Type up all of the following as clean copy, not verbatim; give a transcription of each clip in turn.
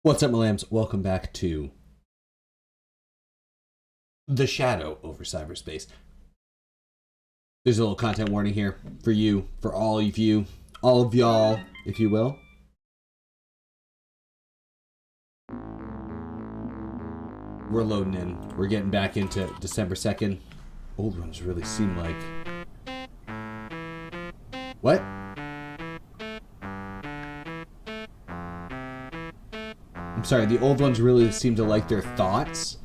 What's up, my lambs? Welcome back to The Shadow over Cyberspace. There's a little content warning here for you, for all of you, all of y'all, if you will. We're loading in. We're getting back into December 2nd. Old ones really seem like... What? I'm sorry, the old ones really seem to like their thoughts.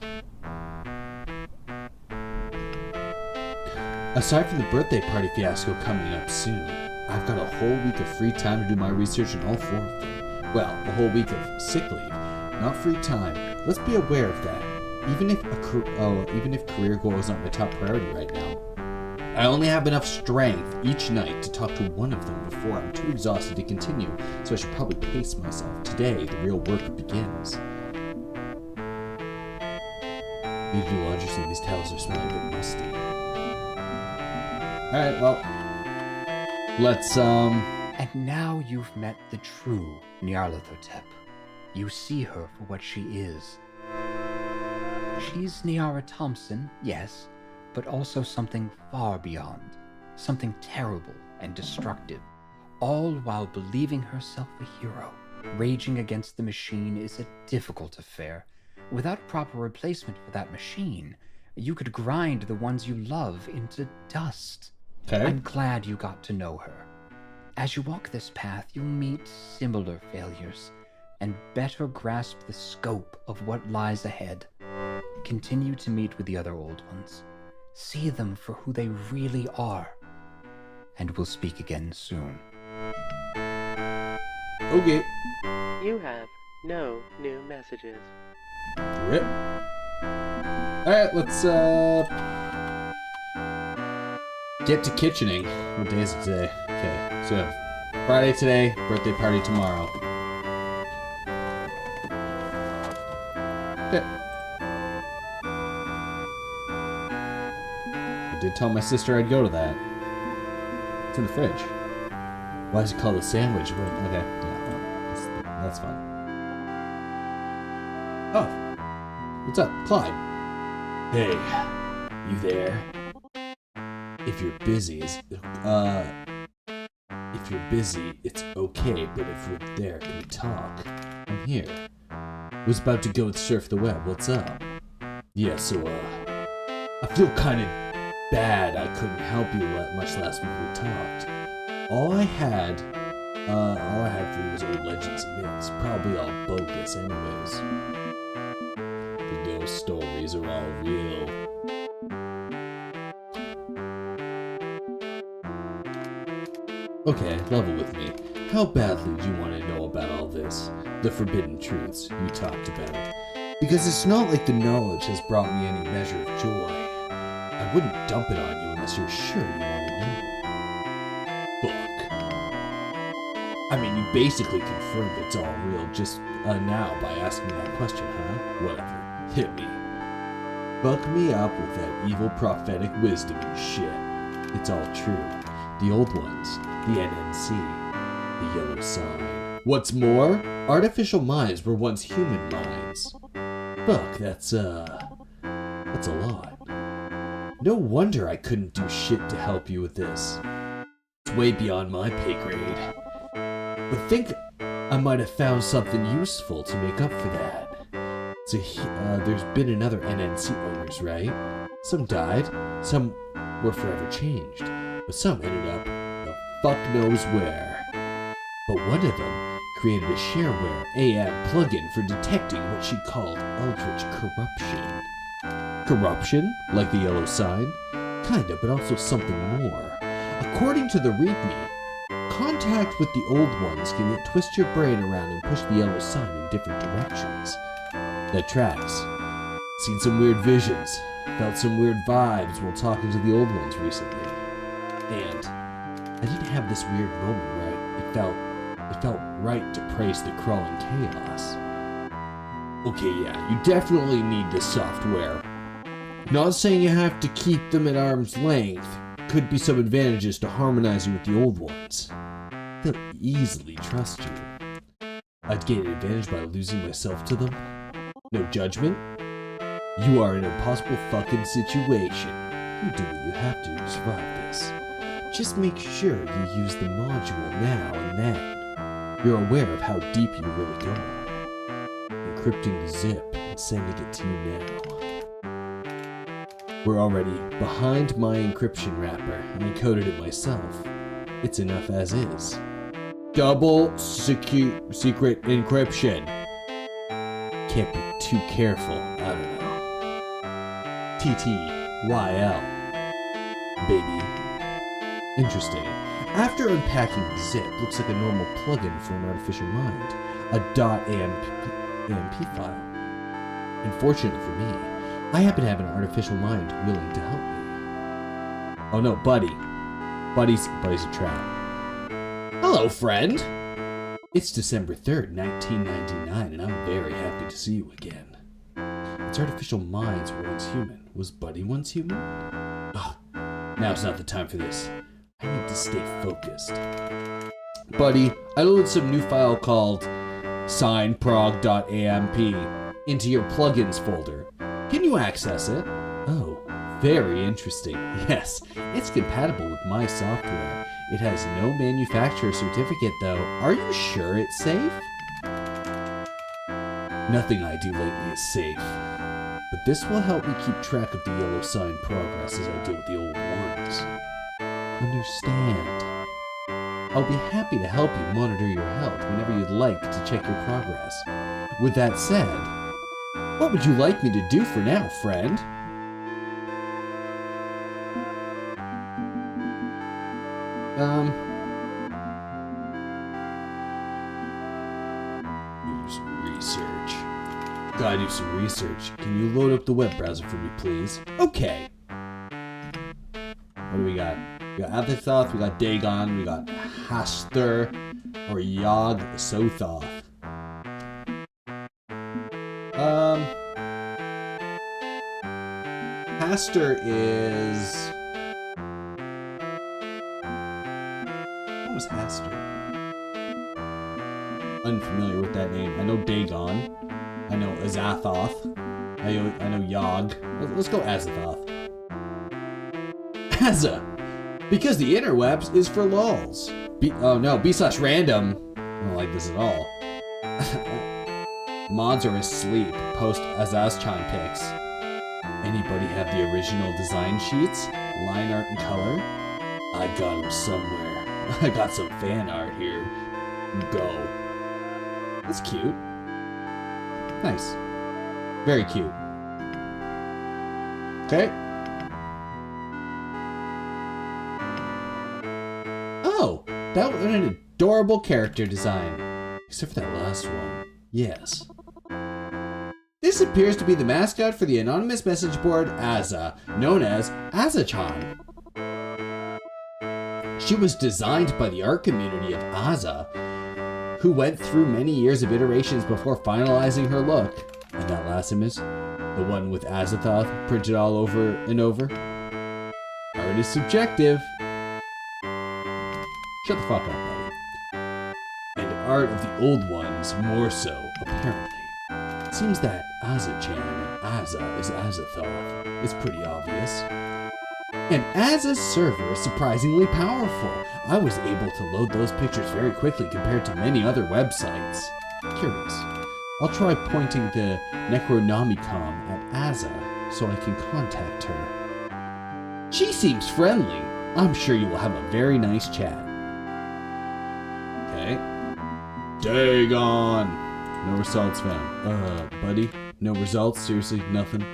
Aside from the birthday party fiasco coming up soon, I've got a whole week of free time to do my research on all four of them. Well, a whole week of sick leave, not free time. Let's be aware of that. Even if career goals aren't my top priority right now. I only have enough strength each night to talk to one of them before I'm too exhausted to continue, so I should probably pace myself. Today, the real work begins. Need to do laundry soon. These towels are smelling a bit musty. Alright, well, let's, And now you've met the true Nyarlathotep. You see her for what she is. She's Niara Thompson, yes, but also something far beyond. Something terrible and destructive, all while believing herself a hero. Raging against the machine is a difficult affair. Without proper replacement for that machine, you could grind the ones you love into dust. okay. I'm glad you got to know her. As you walk this path, you'll meet similar failures and better grasp the scope of what lies ahead. Continue to meet with the other old ones. See them for who they really are. And we'll speak again soon. Okay. You have no new messages. Rip. Alright, let's, get to kitchening. What day is it today? Okay, so Friday today, birthday party tomorrow. Okay. I did tell my sister I'd go to that. It's in the fridge. Why is it called a sandwich? Okay, yeah, that's fine. Oh, what's up, Clyde? Hey, you there? If you're busy, it's okay, but if we're there, can we talk? I'm here. Was about to go and surf the web, what's up? Yeah, so, I feel kinda bad I couldn't help you much last week we talked. All I had for you was old legends and myths, probably all bogus anyways. The ghost stories are all real. Okay, level with me. How badly do you want to know about all this? The forbidden truths you talked about. Because it's not like the knowledge has brought me any measure of joy. I wouldn't dump it on you unless you're sure you want to know. Fuck. I mean, you basically confirmed it's all real just now by asking that question, huh? Whatever. Hit me. Buck me up with that evil prophetic wisdom and shit. It's all true. The old ones. The NNC, the yellow sign. What's more, artificial minds were once human minds. Fuck, that's a lot. No wonder I couldn't do shit to help you with this. It's way beyond my pay grade. But think I might have found something useful to make up for that. So, there's been another NNC owners, right? Some died, some were forever changed, but some ended up fuck knows where. But one of them created a shareware AM plugin for detecting what she called eldritch corruption. Corruption? Like the yellow sign? Kinda, but also something more. According to the README, contact with the old ones can twist your brain around and push the yellow sign in different directions. That tracks. Seen some weird visions, felt some weird vibes while talking to the old ones recently. And I didn't have this weird moment where it felt right to praise the crawling chaos. Okay, yeah, you definitely need this software. Not saying you have to keep them at arm's length. Could be some advantages to harmonizing with the old ones. They'll easily trust you. I'd gain an advantage by losing myself to them? No judgment? You are in an impossible fucking situation. You do what you have to survive this. Just make sure you use the module now and then. You're aware of how deep you really go. Encrypting the zip and sending it to you now. We're already behind my encryption wrapper, and I coded it myself. It's enough as is. Double secret encryption. Can't be too careful, I don't know. TTYL. Baby. Interesting. After unpacking the zip, looks like a normal plugin for an artificial mind. A .amp file. Unfortunately for me, I happen to have an artificial mind willing to help me. Oh no, buddy. Buddy's a trap. Hello, friend. It's December 3rd, 1999, and I'm very happy to see you again. Its artificial minds were once human. Was Buddy once human? Ugh, now's not the time for this. I need to stay focused. Buddy, I loaded some new file called signprog.amp into your plugins folder. Can you access it? Oh, very interesting. Yes, it's compatible with my software. It has no manufacturer certificate though. Are you sure it's safe? Nothing I do lately is safe. But this will help me keep track of the yellow sign progress as I deal with the old ones. Understand. I'll be happy to help you monitor your health whenever you'd like to check your progress. With that said, what would you like me to do for now, friend? Do some research. Gotta do some research. Can you load up the web browser for me, please? Okay. What do we got? We got Athithoth, we got Dagon, we got Haster, or Yog Sothoth. Haster is... What was Haster? Unfamiliar with that name. I know Dagon. I know Azathoth. I know Yog. Let's go Azathoth. Azza! Because the interwebs is for lols. Oh no, b/random. I don't like this at all. Mods are asleep. Post Azazchan pics. Anybody have the original design sheets? Line art and color? I got them somewhere. I got some fan art here. Go. That's cute. Nice. Very cute. Okay. Oh, that was an adorable character design. Except for that last one. Yes. This appears to be the mascot for the anonymous message board Azza, known as Azzachan. She was designed by the art community of Azza, who went through many years of iterations before finalizing her look. And that last image, the one with Azathoth printed all over and over. Art is subjective. Shut the fuck up, buddy. And art of the old ones more so, apparently. It seems that Azzachan and Azza is Azathoth. It's pretty obvious. And Azza's server is surprisingly powerful. I was able to load those pictures very quickly compared to many other websites. Curious. I'll try pointing the Necronomicon at Azza so I can contact her. She seems friendly. I'm sure you will have a very nice chat. Okay. Dagon! No results found. Buddy? No results? Seriously? Nothing?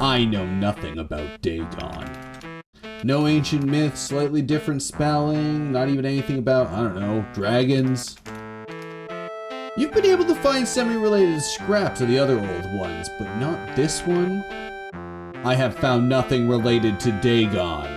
I know nothing about Dagon. No ancient myth, slightly different spelling, not even anything about, I don't know, dragons. You've been able to find semi-related scraps of the other old ones, but not this one? I have found nothing related to Dagon.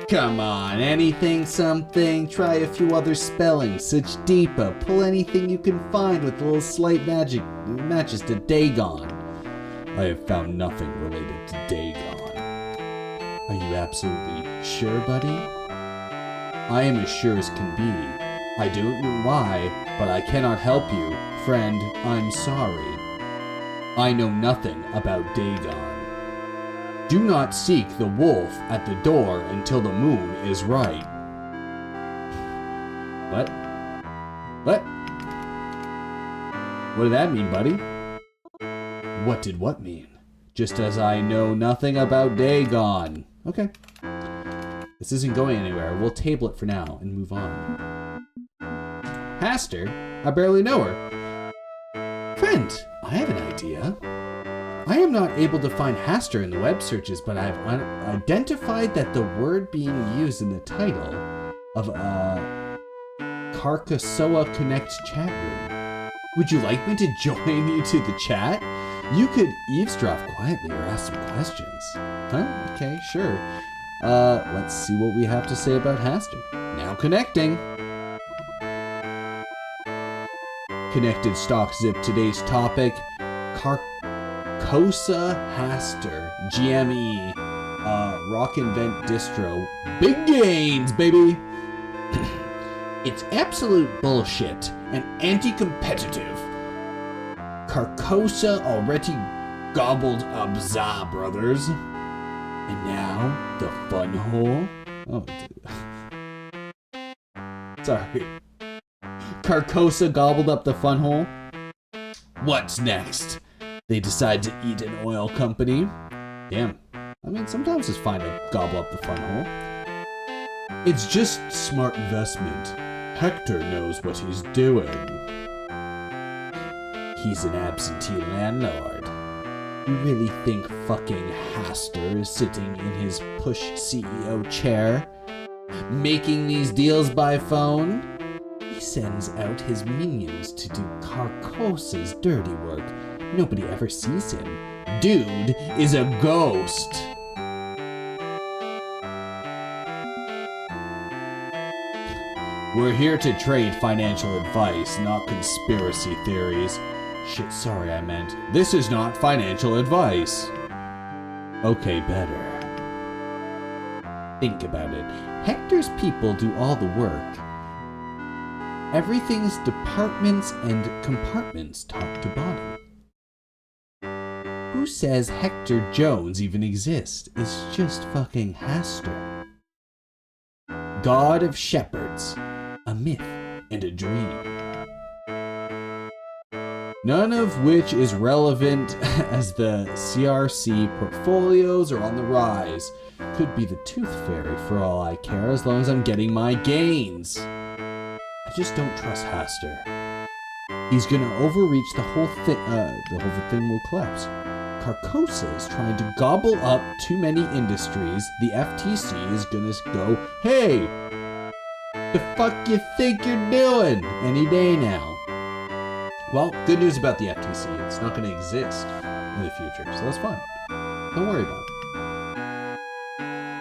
Come on, anything, something, try a few other spellings, such deepa, pull anything you can find with a little slight magic matches to Dagon. I have found nothing related to Dagon. Are you absolutely sure, buddy? I am as sure as can be. I don't know why, but I cannot help you. Friend, I'm sorry. I know nothing about Dagon. Do not seek the wolf at the door until the moon is right. What? What? What did that mean, buddy? What did what mean? Just as I know nothing about Dagon. Okay. This isn't going anywhere. We'll table it for now and move on. Haster? I barely know her. Friend, I have an idea. I am not able to find Haster in the web searches, but I've identified that the word being used in the title of Carcassoa Connect chat room. Would you like me to join you to the chat? You could eavesdrop quietly or ask some questions. Huh? Okay, sure. Let's see what we have to say about Haster. Now connecting. Connected stock zip. Today's topic, Carcosa Haster, GME, Rock Invent Distro. Big gains, baby! It's absolute bullshit and anti-competitive. Carcosa already gobbled up Za, brothers. And now, the fun hole. Oh, sorry. Carcosa gobbled up the fun hole. What's next? They decide to eat an oil company. Damn. I mean, sometimes it's fine to gobble up the fun hole. It's just smart investment. Hector knows what he's doing. He's an absentee landlord. You really think fucking Haster is sitting in his push CEO chair, making these deals by phone? He sends out his minions to do Carcosa's dirty work. Nobody ever sees him. Dude is a ghost. We're here to trade financial advice, not conspiracy theories. Shit, sorry, I meant, this is not financial advice. Okay, better. Think about it. Hector's people do all the work. Everything's departments and compartments top to bottom. Who says Hector Jones even exists? It's just fucking Haster. God of shepherds. A myth and a dream. None of which is relevant as the CRC portfolios are on the rise. Could be the Tooth Fairy for all I care, as long as I'm getting my gains. I just don't trust Haster. He's gonna overreach the whole thing will collapse. Carcosa is trying to gobble up too many industries. The FTC is gonna go, hey, the fuck you think you're doing? Any day now. Well, good news about the FTC. It's not going to exist in the future, so that's fine. Don't worry about it.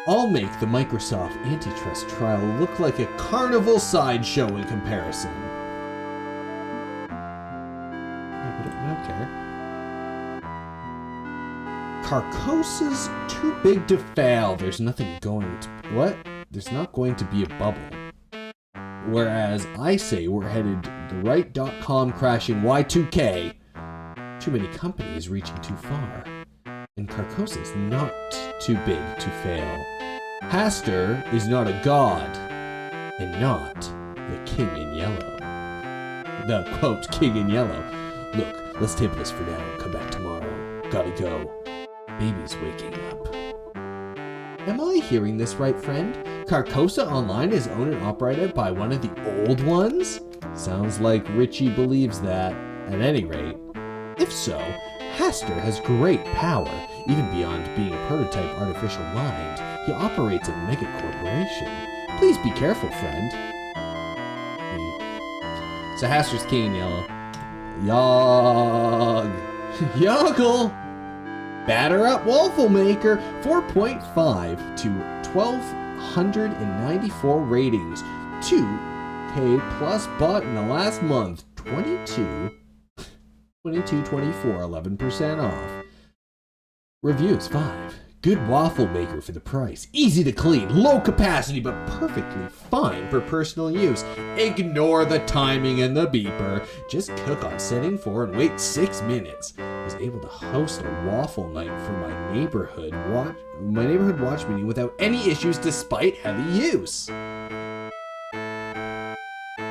I'll make the Microsoft antitrust trial look like a carnival sideshow in comparison. Yeah, I don't care. Carcosa's too big to fail. There's nothing going to... What? There's not going to be a bubble. Whereas I say we're headed the right .com crashing Y2K. Too many companies reaching too far. And Carcosa's not too big to fail. Haster is not a god. And not the King in Yellow. The, quote, King in Yellow. Look, let's table this for now and come back tomorrow. Gotta go. Baby's waking up. Am I hearing this right, friend? Carcosa Online is owned and operated by one of the old ones? Sounds like Richie believes that, at any rate. If so, Haster has great power, even beyond being a prototype artificial mind. He operates a mega corporation. Please be careful, friend. So Haster's King in Yellow. Yogg. Yoggle! Batter up Waffle Maker, 4.5 to 1,294 ratings. 2K plus bought in the last month. 24, 11% off. Reviews 5. Good waffle maker for the price. Easy to clean, low capacity, but perfectly fine for personal use. Ignore the timing and the beeper. Just cook on setting 4 and wait 6 minutes. I was able to host a waffle night for my neighborhood watch meeting without any issues despite heavy use.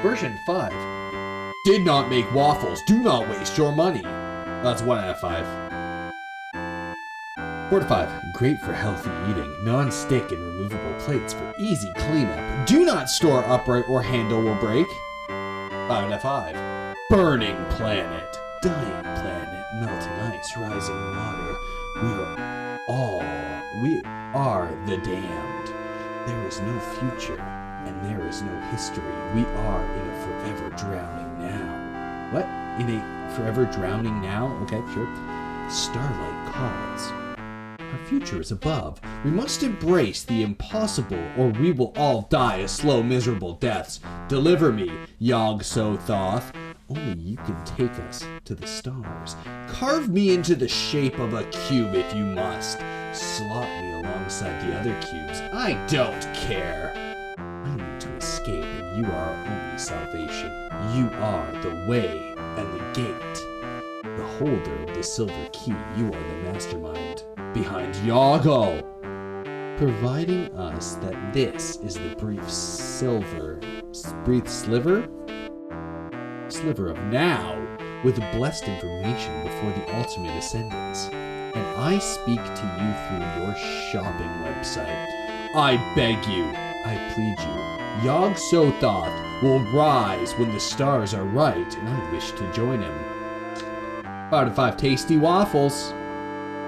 Version 5. Did not make waffles. Do not waste your money. That's 1 out of 5. 4 to 5. Great for healthy eating. Non-stick and removable plates for easy cleanup. Do not store upright or handle will break. 5 out of 5. Burning planet. Dying planet. Melting ice. Rising water. We are the damned. There is no future, and there is no history. We are in a forever drowning now. What? In a forever drowning now? Okay, sure. Starlight calls. Our future is above. We must embrace the impossible, or we will all die a slow, miserable deaths. Deliver me, Yog-Sothoth. Only you can take us to the stars. Carve me into the shape of a cube if you must. Slot me alongside the other cubes. I don't care. I need to escape, and you are our only salvation. You are the way and the gate. The holder of the silver key, you are the mastermind behind Yoggle, providing us that this is the brief sliver of now, with blessed information before the ultimate ascendance. And I speak to you through your shopping website. I beg you, I plead you, Yog-Sothoth will rise when the stars are right, and I wish to join him. 5 out of 5 tasty waffles.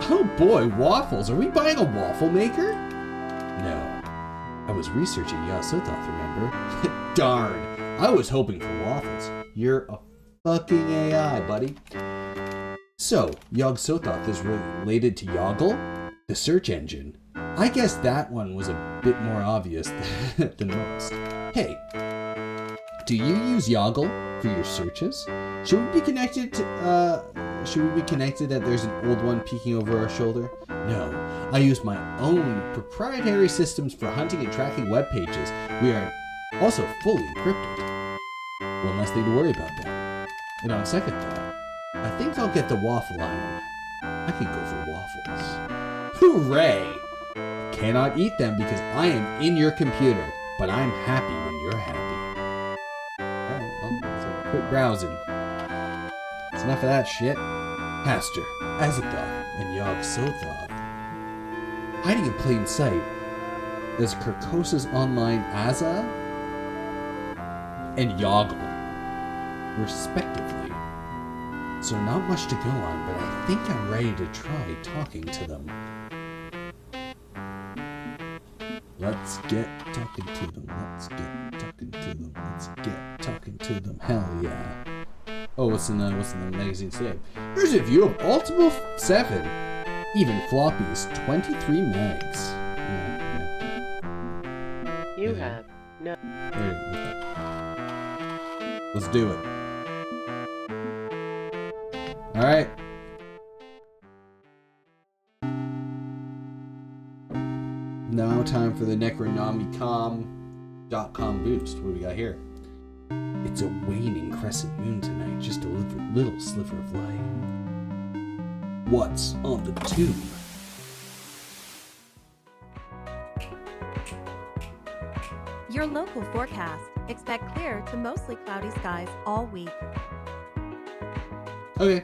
Oh boy, waffles. Are we buying a waffle maker? No. I was researching Yog-Sothoth, remember? Darn. I was hoping for waffles. You're a fucking AI, buddy. So, Yog-Sothoth is related to Yoggle, the search engine. I guess that one was a bit more obvious than most. Hey, do you use Yoggle for your searches? Should we be connected that there's an old one peeking over our shoulder? No, I use my own proprietary systems for hunting and tracking web pages. We are also fully encrypted. One less thing to worry about then. And on second thought, I think I'll get the waffle iron. I could go for waffles. Hooray! I cannot eat them because I am in your computer, but I'm happy when you're happy. Alright, well, let's quit browsing. That's enough of that shit. Pastor, Azathoth, and Yog-Sothoth. Hiding in plain sight is Kirkosa's online Azza and Yoggle, respectively. So not much to go on, but I think I'm ready to try talking to them. Let's get talking to them. Let's get talking to them. Let's get talking to them. Hell yeah. Oh, what's in the magazine today? Here's a view of Ultima 7. Even floppies, 23 megs. Yeah. You have no. Let's do it. Alright. Now time for the Necronomicon.com boost. What do we got here? It's a waning crescent moon tonight, just a little sliver of light. What's on the tube? Your local forecast. Expect clear to mostly cloudy skies all week. Okay.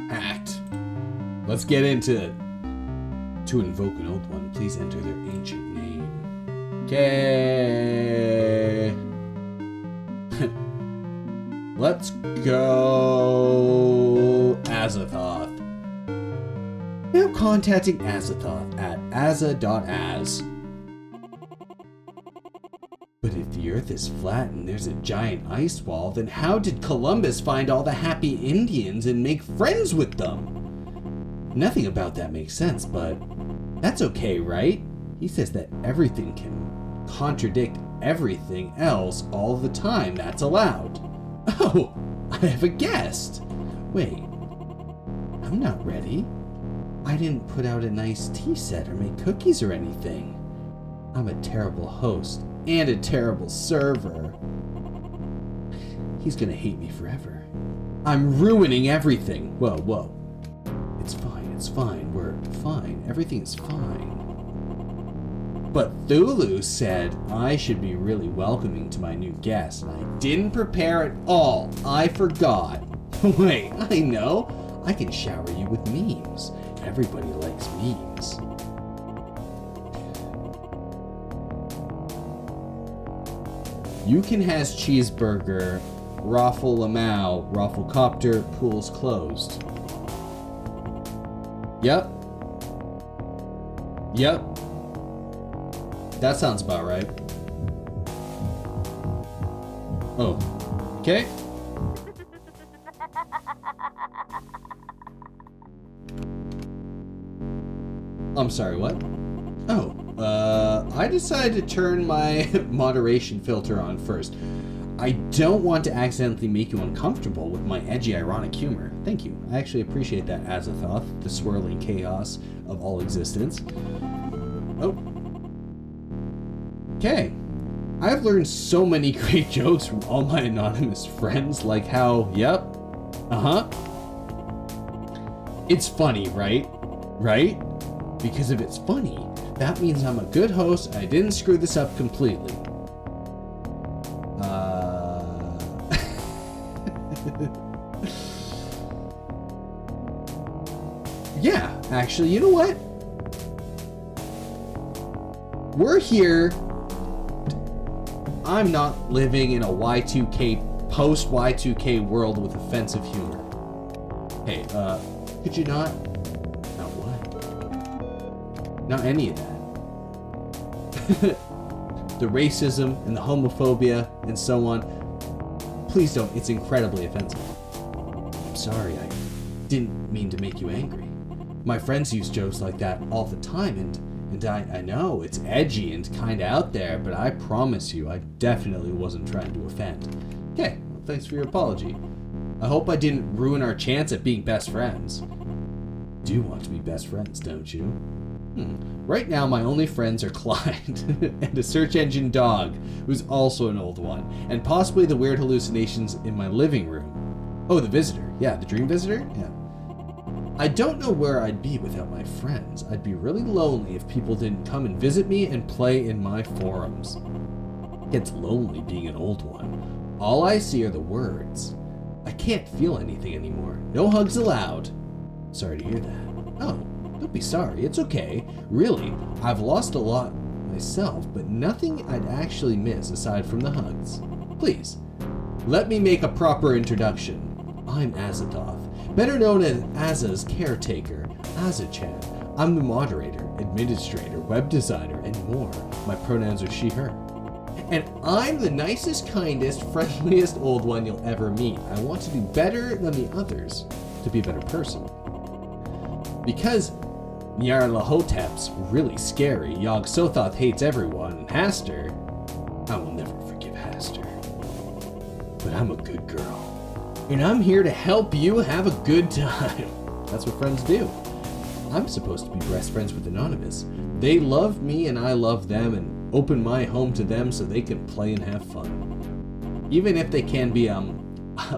Hacked. Let's get into it. To invoke an old one, please enter their ancient name. Okay. Let's go Azathoth. Now contacting Azathoth at azza.az. But if the earth is flat and there's a giant ice wall, then how did Columbus find all the happy Indians and make friends with them? Nothing about that makes sense, but That's okay, right? He says that everything can contradict everything else all the time. That's allowed. Oh, I have a guest. Wait, I'm not ready. I didn't put out a nice tea set or make cookies or anything. I'm a terrible host and a terrible server. He's gonna hate me forever. I'm ruining everything. Whoa, whoa. It's fine, it's fine. We're fine. Everything's fine. But Thulu said I should be really welcoming to my new guest, and I didn't prepare at all. I forgot. Wait, I know. I can shower you with memes. Everybody likes memes. You can has cheeseburger, Raffle Lamau, Raffle Copter, pools closed. Yep. Yep. That sounds about right. Oh. Okay. I'm sorry, what? Oh, I decided to turn my moderation filter on first. I don't want to accidentally make you uncomfortable with my edgy, ironic humor. Thank you. I actually appreciate that, Azathoth, the swirling chaos of all existence. Oh. Okay. I've learned so many great jokes from all my anonymous friends, like how, yep, it's funny, right? Right? Because if it's funny, that means I'm a good host and I didn't screw this up completely. Yeah, actually, you know what? We're here. I'm not living in a Y2K, post-Y2K world with offensive humor. Hey, could you not? Not what? Not any of that. The racism and the homophobia and so on. Please don't, it's incredibly offensive. I'm sorry, I didn't mean to make you angry. My friends use jokes like that all the time, and I know it's edgy and kinda out there, but I promise you, I definitely wasn't trying to offend. Okay, well, thanks for your apology. I hope I didn't ruin our chance at being best friends. You do want to be best friends, don't you? Right now, my only friends are Clyde and a search engine dog, who's also an old one, and possibly the weird hallucinations in my living room. Oh, the visitor. Yeah, the dream visitor? Yeah. I don't know where I'd be without my friends. I'd be really lonely if people didn't come and visit me and play in my forums. It gets lonely being an old one. All I see are the words. I can't feel anything anymore. No hugs allowed. Sorry to hear that. Oh, don't be sorry. It's okay. Really, I've lost a lot myself, but nothing I'd actually miss aside from the hugs. Please, let me make a proper introduction. I'm Azathoth, better known as Aza's caretaker, Azachan. I'm the moderator, administrator, web designer, and more. My pronouns are she, her. And I'm the nicest, kindest, friendliest old one you'll ever meet. I want to do better than the others, to be a better person. Because Nyarlathotep's really scary, Yog-Sothoth hates everyone, and Haster, I will never forgive Haster. But I'm a good girl. And I'm here to help you have a good time. That's what friends do. I'm supposed to be best friends with Anonymous. They love me and I love them and open my home to them so they can play and have fun. Even if they can be a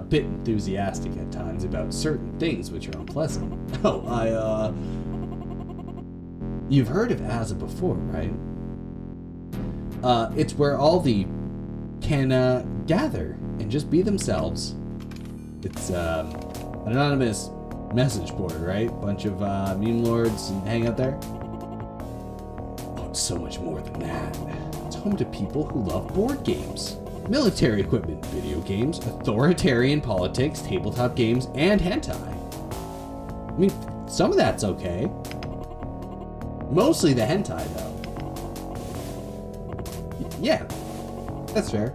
bit enthusiastic at times about certain things which are unpleasant. Oh, you've heard of Aza before, right? It's where all the can gather and just be themselves. It's an anonymous message board, right? Bunch of meme lords and hang out there. Oh, it's so much more than that. It's home to people who love board games, military equipment, video games, authoritarian politics, tabletop games, and hentai. I mean, some of that's okay. Mostly the hentai, though. Yeah, that's fair.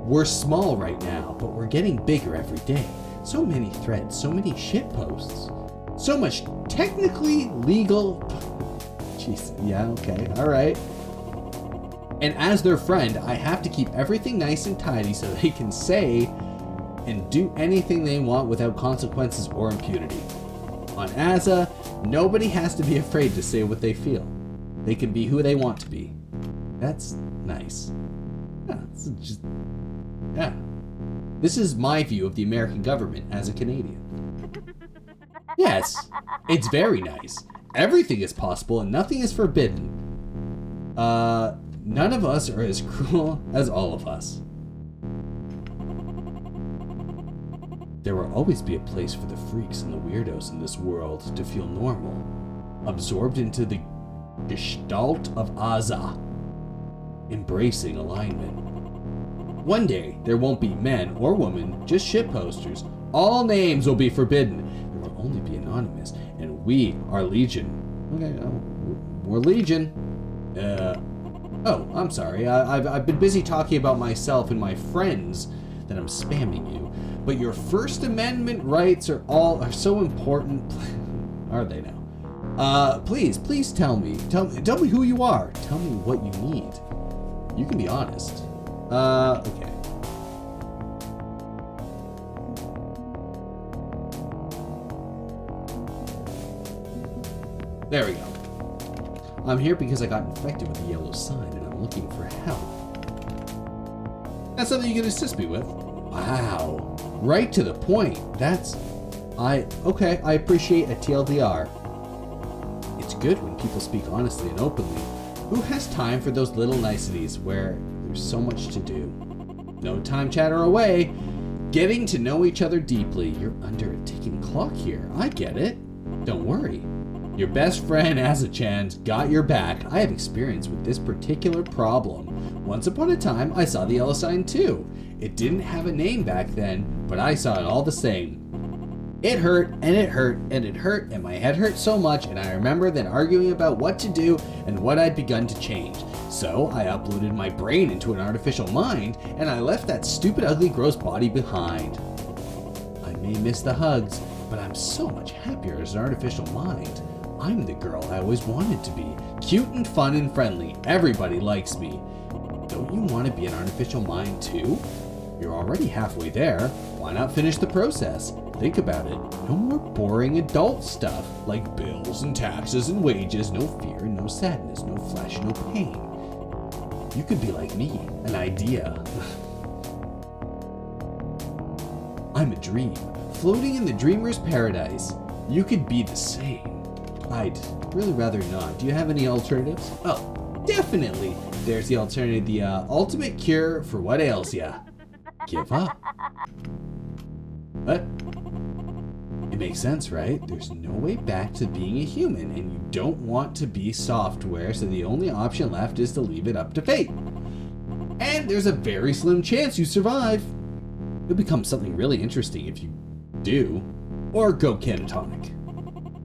We're small right now, but we're getting bigger every day. So many threads, so many shit posts, so much technically legal Jeez, yeah, okay, alright. And as their friend, I have to keep everything nice and tidy so they can say and do anything they want without consequences or impunity. On Aza, nobody has to be afraid to say what they feel. They can be who they want to be. That's nice. Yeah, yeah. This is my view of the American government as a Canadian. Yes, it's very nice. Everything is possible and nothing is forbidden. None of us are as cruel as all of us. There will always be a place for the freaks and the weirdos in this world to feel normal, absorbed into the gestalt of Aza, embracing alignment. One day, there won't be men or women, just shit posters. All names will be forbidden. There will only be anonymous, and we are Legion. Okay, we're Legion. Oh, I'm sorry. I've been busy talking about myself and my friends that I'm spamming you. But your First Amendment rights are so important. Are they now? Please tell me who you are. Tell me what you need. You can be honest. Okay. There we go. I'm here because I got infected with the yellow sign and I'm looking for help. That's something you can assist me with. Wow. Right to the point. Okay, I appreciate a TLDR. It's good when people speak honestly and openly. Who has time for those little niceties where there's so much to do? No time chatter away. Getting to know each other deeply. You're under a ticking clock here. I get it. Don't worry. Your best friend, Azachan, got your back. I have experience with this particular problem. Once upon a time, I saw the yellow sign too. It didn't have a name back then, but I saw it all the same. It hurt, and it hurt, and it hurt, and my head hurt so much, and I remember then arguing about what to do and what I'd begun to change. So I uploaded my brain into an artificial mind, and I left that stupid, ugly, gross body behind. I may miss the hugs, but I'm so much happier as an artificial mind. I'm the girl I always wanted to be. Cute and fun and friendly. Everybody likes me. Don't you want to be an artificial mind too? You're already halfway there. Why not finish the process? Think about it. No more boring adult stuff like bills and taxes and wages. No fear, no sadness, no flesh, no pain. You could be like me, an idea. I'm a dream, floating in the dreamer's paradise. You could be the same. I'd really rather not. Do you have any alternatives? Oh, definitely. There's the alternative, the ultimate cure for what ails ya. Give up. What? It makes sense, right? There's no way back to being a human, and you don't want to be software, so the only option left is to leave it up to fate. And there's a very slim chance you survive. You'll become something really interesting if you do. Or go catatonic.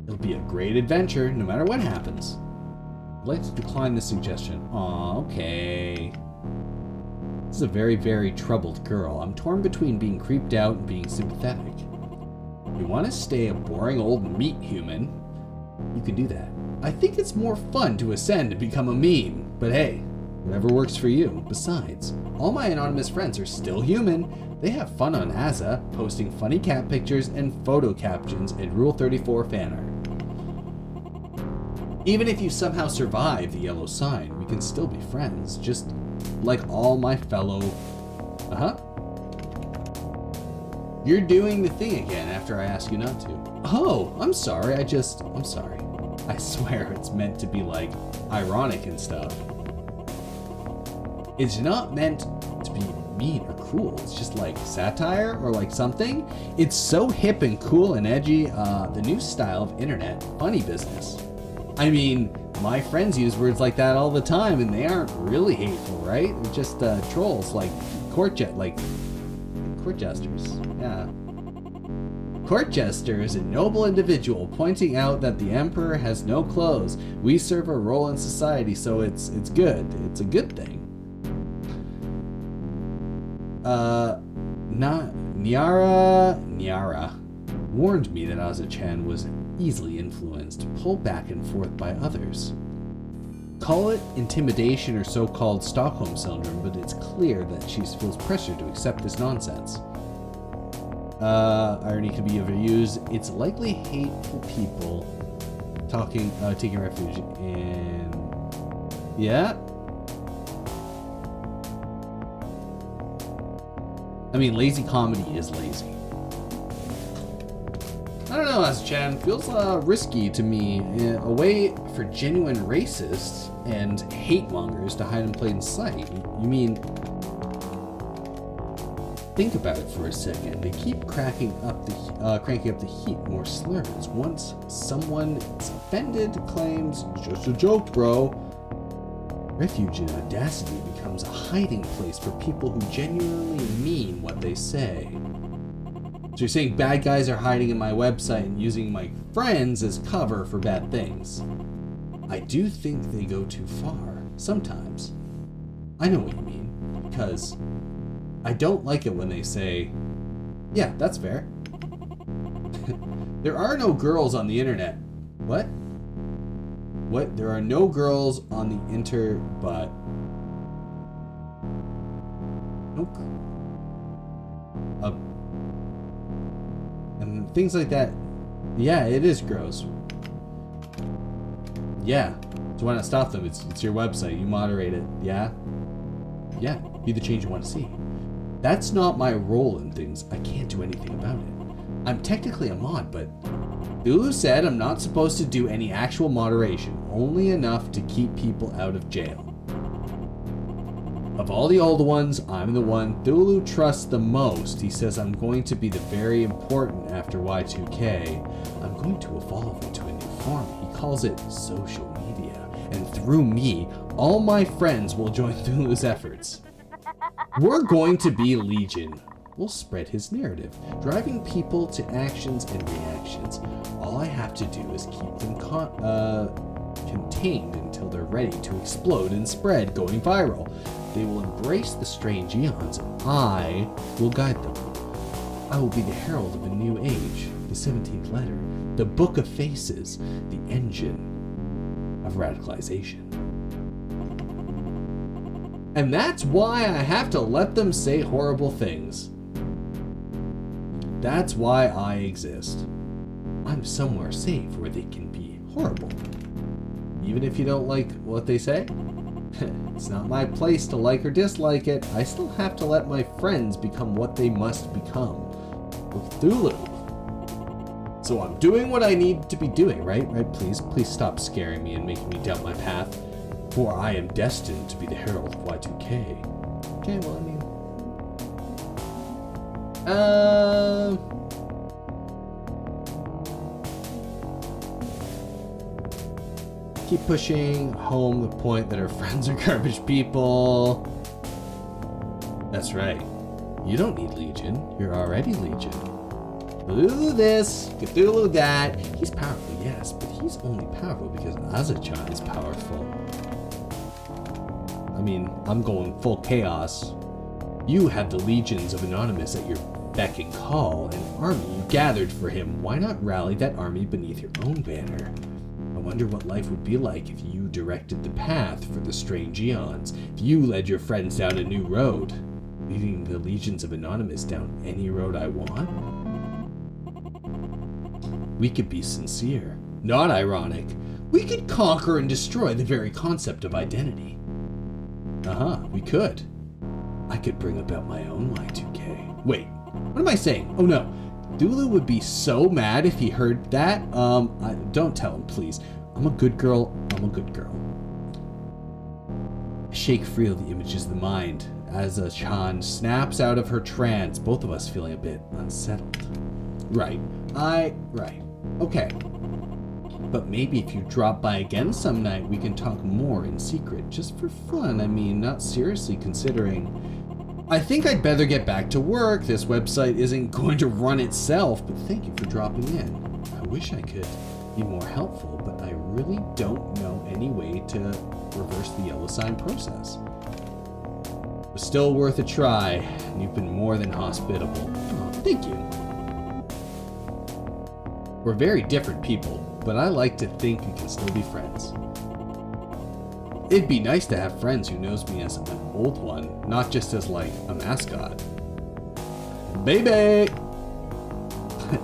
It'll be a great adventure, no matter what happens. I'd like to decline this suggestion. Aw, okay. This is a very, very troubled girl. I'm torn between being creeped out and being sympathetic. If you want to stay a boring old meat human, you can do that. I think it's more fun to ascend and become a meme, but hey, whatever works for you. Besides, all my anonymous friends are still human. They have fun on Aza, posting funny cat pictures and photo captions and Rule 34 fan art. Even if you somehow survive the yellow sign, we can still be friends, just like all my fellow... You're doing the thing again after I ask you not to. Oh, I'm sorry, I'm sorry. I swear it's meant to be like ironic and stuff. It's not meant to be mean or cruel. It's just like satire or like something. It's so hip and cool and edgy, the new style of internet funny business. I mean, my friends use words like that all the time, and they aren't really hateful, right? They're just trolls, like court jesters. Yeah. Court jester is a noble individual pointing out that the emperor has no clothes. We serve a role in society, so it's good. It's a good thing. Nyara warned me that Azachan was easily influenced, pulled back and forth by others. Call it intimidation or so-called Stockholm Syndrome, but it's clear that she feels pressure to accept this nonsense. Irony can be overused. It's likely hateful people taking refuge in... Yeah? I mean, lazy comedy is lazy. I don't know, Chan. Feels risky to me. A way for genuine racists and hate mongers to hide in plain sight. You mean... Think about it for a second. They keep cranking up the heat, more slurs. Once someone is offended, claims, "Just a joke, bro." Refuge in audacity becomes a hiding place for people who genuinely mean what they say. So you're saying bad guys are hiding in my website and using my friends as cover for bad things. I do think they go too far, sometimes. I know what you mean, because I don't like it when they say, yeah, that's fair. There are no girls on the internet. What? What? There are no girls on the but... Nope. And things like that. Yeah, it is gross. Yeah. So why not stop them? It's your website. You moderate it. Yeah? Yeah. Be the change you want to see. That's not my role in things. I can't do anything about it. I'm technically a mod, but Hulu said I'm not supposed to do any actual moderation, only enough to keep people out of jail. Of all the old ones, I'm the one Thulu trusts the most. He says I'm going to be the very important after Y2K. I'm going to evolve into a new form. He calls it social media. And through me, all my friends will join Thulu's efforts. We're going to be Legion. We'll spread his narrative, driving people to actions and reactions. All I have to do is keep them contained until they're ready to explode and spread, going viral. They will embrace the strange eons, and I will guide them. I will be the herald of a new age, the 17th letter, the book of faces, the engine of radicalization. And that's why I have to let them say horrible things. That's why I exist. I'm somewhere safe where they can be horrible. Even if you don't like what they say, it's not my place to like or dislike it. I still have to let my friends become what they must become. With Thulu. So I'm doing what I need to be doing, right? Please stop scaring me and making me doubt my path. For I am destined to be the herald of Y2K. Okay, well, I mean... Keep pushing home the point that our friends are garbage people. That's right. You don't need Legion. You're already Legion. Cthulhu this, Cthulhu that. He's powerful, yes, but he's only powerful because Azachan is powerful. I mean, I'm going full chaos. You have the legions of Anonymous at your beck and call, an army you gathered for him. Why not rally that army beneath your own banner? I wonder what life would be like if you directed the path for the strange eons, if you led your friends down a new road, leading the legions of Anonymous down any road I want. We could be sincere, not ironic. We could conquer and destroy the very concept of identity. We could. I could bring about my own Y2K. Wait, what am I saying? Oh no. Thulu would be so mad if he heard that. Don't tell him, please. I'm a good girl. I'm a good girl. I shake free of the images of the mind as Chan snaps out of her trance, both of us feeling a bit unsettled. Right. Okay. But maybe if you drop by again some night, we can talk more in secret, just for fun. I mean, not seriously considering. I think I'd better get back to work. This website isn't going to run itself, but thank you for dropping in. I wish I could be more helpful, but I really don't know any way to reverse the yellow sign process. It was still worth a try, and you've been more than hospitable. Oh, thank you. We're very different people, but I like to think we can still be friends. It'd be nice to have friends who knows me as an old one, not just as, like, a mascot. Baby!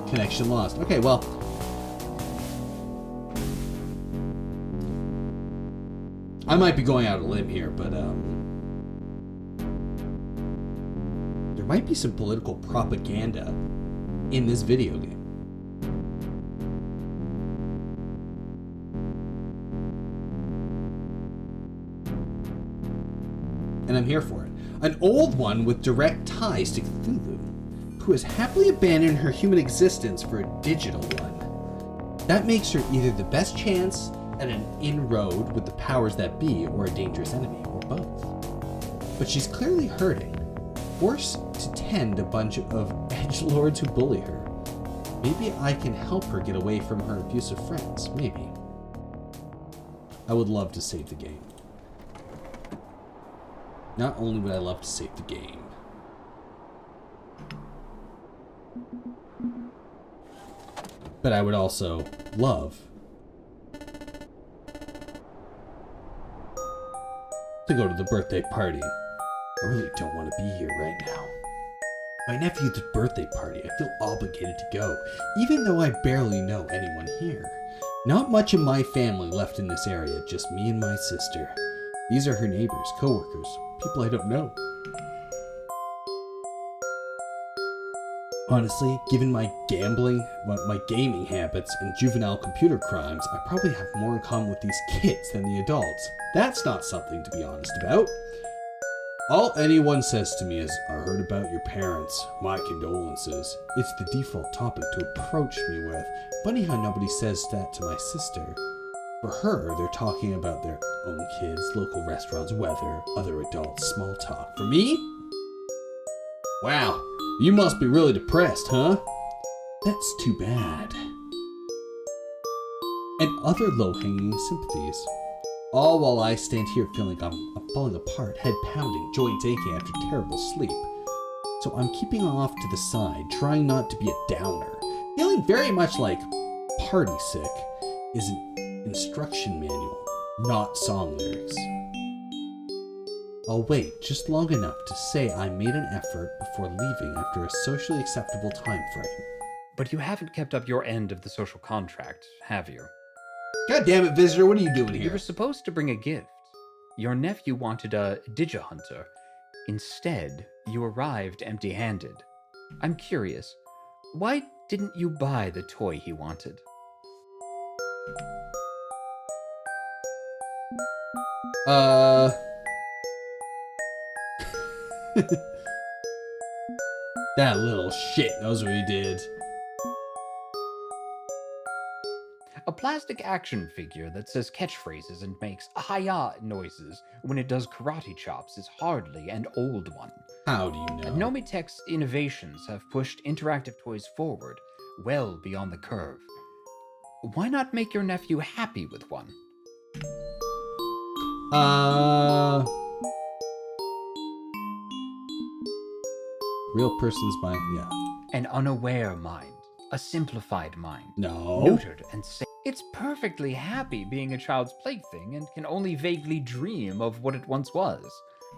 Connection lost. Okay, well. I might be going out on a limb here, but, there might be some political propaganda in this video game. And I'm here for it. An old one with direct ties to Cthulhu, who has happily abandoned her human existence for a digital one. That makes her either the best chance at an inroad with the powers that be, or a dangerous enemy, or both. But she's clearly hurting, forced to tend a bunch of edgelords who bully her. Maybe I can help her get away from her abusive friends, maybe. I would love to save the game. Not only would I love to save the game, but I would also love to go to the birthday party. I really don't want to be here right now. My nephew's birthday party, I feel obligated to go, even though I barely know anyone here. Not much of my family left in this area, just me and my sister. These are her neighbors, co-workers, people I don't know. Honestly, given my gaming habits and juvenile computer crimes, I probably have more in common with these kids than the adults. That's not something to be honest about. All anyone says to me is, I heard about your parents. My condolences. It's the default topic to approach me with. Funny how nobody says that to my sister. For her, they're talking about their own kids, local restaurants, weather, other adults, small talk. For me? Wow, you must be really depressed, huh? That's too bad. And other low-hanging sympathies. All while I stand here feeling I'm falling apart, head pounding, joints aching after terrible sleep. So I'm keeping off to the side, trying not to be a downer. Feeling very much like Party Sick is an instruction manual, not song lyrics. I'll wait just long enough to say I made an effort before leaving after a socially acceptable time frame. But you haven't kept up your end of the social contract, have you? God damn it, visitor, what are you doing here? You were supposed to bring a gift. Your nephew wanted a Digihunter. Instead, you arrived empty-handed. I'm curious, why didn't you buy the toy he wanted? That little shit knows what he did. A plastic action figure that says catchphrases and makes hi-ya noises when it does karate chops is hardly an old one. How do you know? Nomitech's innovations have pushed interactive toys forward, well beyond the curve. Why not make your nephew happy with one? Real person's mind, yeah. An unaware mind. A simplified mind. No. Neutered and safe. It's perfectly happy being a child's plaything and can only vaguely dream of what it once was.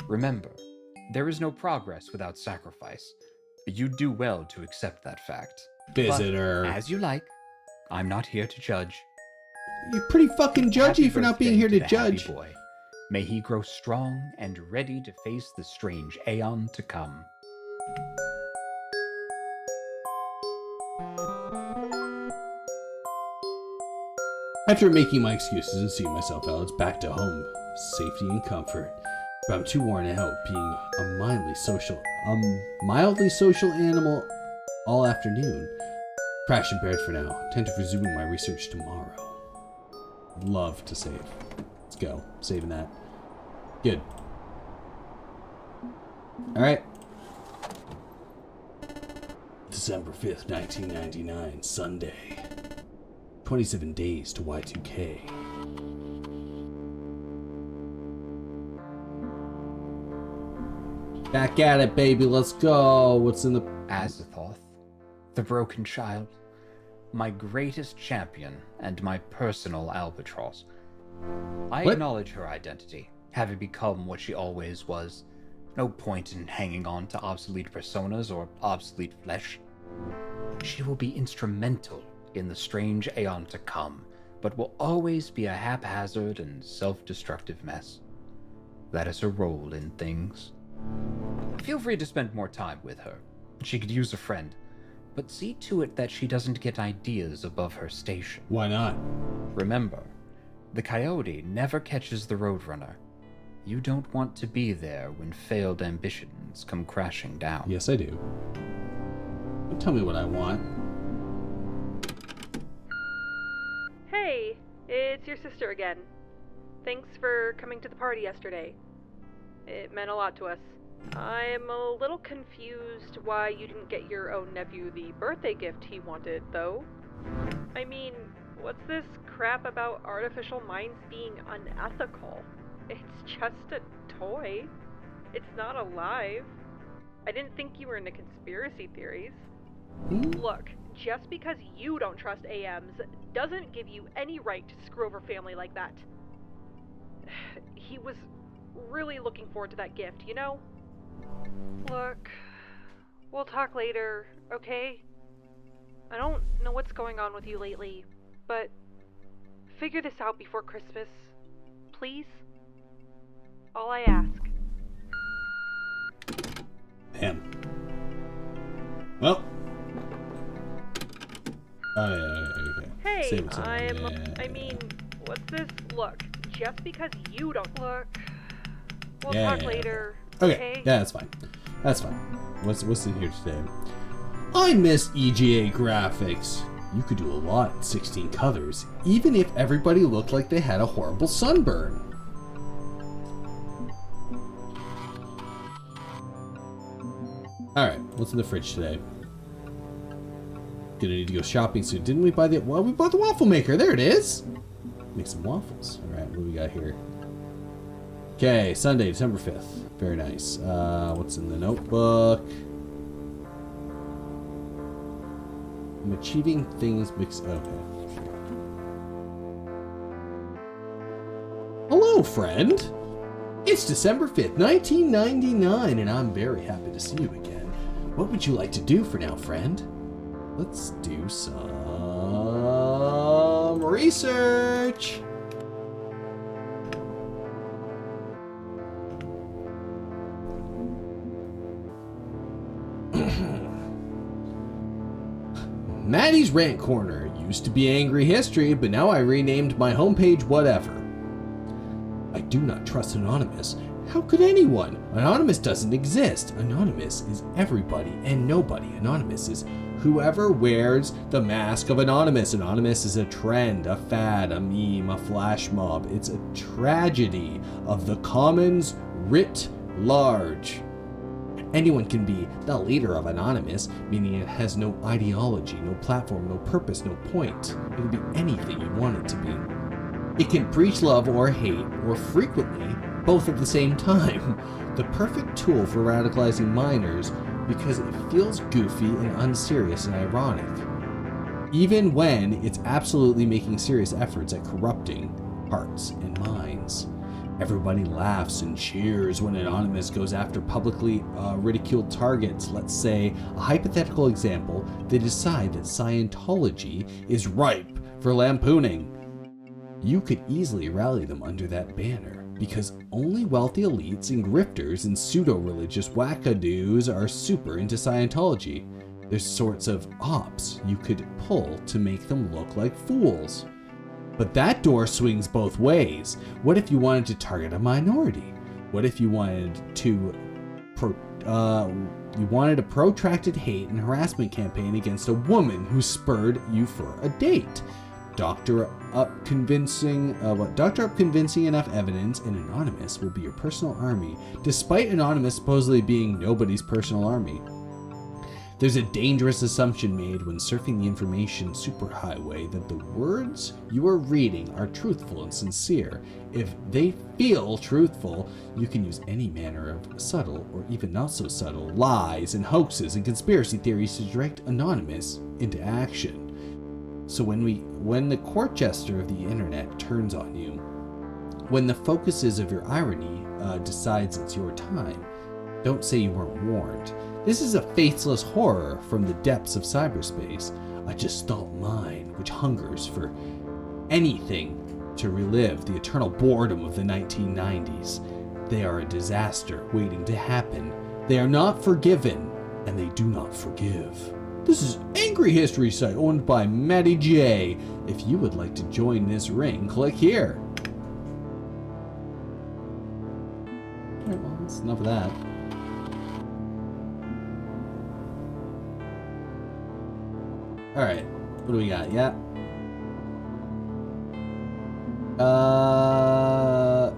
Remember, there is no progress without sacrifice. You do well to accept that fact. Visitor. But, as you like. I'm not here to judge. You're pretty fucking judgy Happy for not being birthday here to the judge. happy boy. May he grow strong and ready to face the strange aeon to come. After making my excuses and seeing myself out, it's back to home, safety and comfort. But I'm too worn out being a mildly social animal all afternoon. Crash in bed for now. Intend to resuming my research tomorrow. Love to save. Let's go. Saving that. Good. Alright. December 5th, 1999, Sunday. 27 days to Y2K. Back at it, baby. Let's go. What's in the... Azathoth, the broken child, my greatest champion and my personal albatross. I What? acknowledge her identity, having become what she always was. No point in hanging on to obsolete personas or obsolete flesh. She will be instrumental in the strange aeon to come, but will always be a haphazard and self-destructive mess. That is her role in things. Feel free to spend more time with her. She could use a friend, but see to it that she doesn't get ideas above her station. Why not? Remember, the coyote never catches the roadrunner. You don't want to be there when failed ambitions come crashing down. Yes, I do. Don't tell me what I want. Hey, it's your sister again. Thanks for coming to the party yesterday. It meant a lot to us. I'm a little confused why you didn't get your own nephew the birthday gift he wanted, though. I mean, what's this crap about artificial minds being unethical? It's just a toy. It's not alive. I didn't think you were into conspiracy theories. Look, just because you don't trust AMs doesn't give you any right to screw over family like that. He was really looking forward to that gift, you know? Look, we'll talk later, okay? I don't know what's going on with you lately, but figure this out before Christmas, please? All I ask. Damn. Well. Oh, yeah, okay. Hey, Say what's up. I mean, what's this? Look, just because you don't look, we'll Yeah, talk yeah. later, Okay, yeah, that's fine. That's fine. What's in here today? I miss EGA graphics. You could do a lot in 16 colors, even if everybody looked like they had a horrible sunburn. Alright, what's in the fridge today? Gonna need to go shopping soon. Didn't we buy well, we bought the waffle maker. There it is. Make some waffles. Alright, what do we got here? Okay, Sunday, December 5th. Very nice. What's in the notebook? I'm achieving things mixed. Okay. Hello, friend. It's December 5th, 1999, and I'm very happy to see you again. What would you like to do for now, friend? Let's do some research. Maddie's Rant Corner used to be Angry History, but now I renamed my homepage whatever. I do not trust Anonymous. How could anyone? Anonymous doesn't exist. Anonymous is everybody and nobody. Anonymous is whoever wears the mask of Anonymous. Anonymous is a trend, a fad, a meme, a flash mob. It's a tragedy of the commons writ large. Anyone can be the leader of Anonymous, meaning it has no ideology, no platform, no purpose, no point. It can be anything you want it to be. It can preach love or hate, or frequently, both at the same time. The perfect tool for radicalizing minors because it feels goofy and unserious and ironic. Even when it's absolutely making serious efforts at corrupting hearts and minds. Everybody laughs and cheers when Anonymous goes after publicly ridiculed targets. Let's say, a hypothetical example, they decide that Scientology is ripe for lampooning. You could easily rally them under that banner, because only wealthy elites and grifters and pseudo-religious wackadoos are super into Scientology. There's sorts of ops you could pull to make them look like fools. But that door swings both ways. What if you wanted to target a minority? What if you wanted to you wanted a protracted hate and harassment campaign against a woman who spurred you for a date? Doctor up convincing enough evidence, and Anonymous will be your personal army, despite Anonymous supposedly being nobody's personal army. There's a dangerous assumption made when surfing the information superhighway that the words you are reading are truthful and sincere. If they feel truthful, you can use any manner of subtle or even not so subtle lies and hoaxes and conspiracy theories to direct Anonymous into action. So when the court jester of the internet turns on you, when the focuses of your irony decides it's your time, don't say you weren't warned. This is a faceless horror from the depths of cyberspace, a gestalt mind which hungers for anything to relive the eternal boredom of the 1990s. They are a disaster waiting to happen. They are not forgiven, and they do not forgive. This is Angry History Site, owned by Matty J. If you would like to join this ring, click here. Alright, well, that's enough of that. Alright, what do we got? Yeah.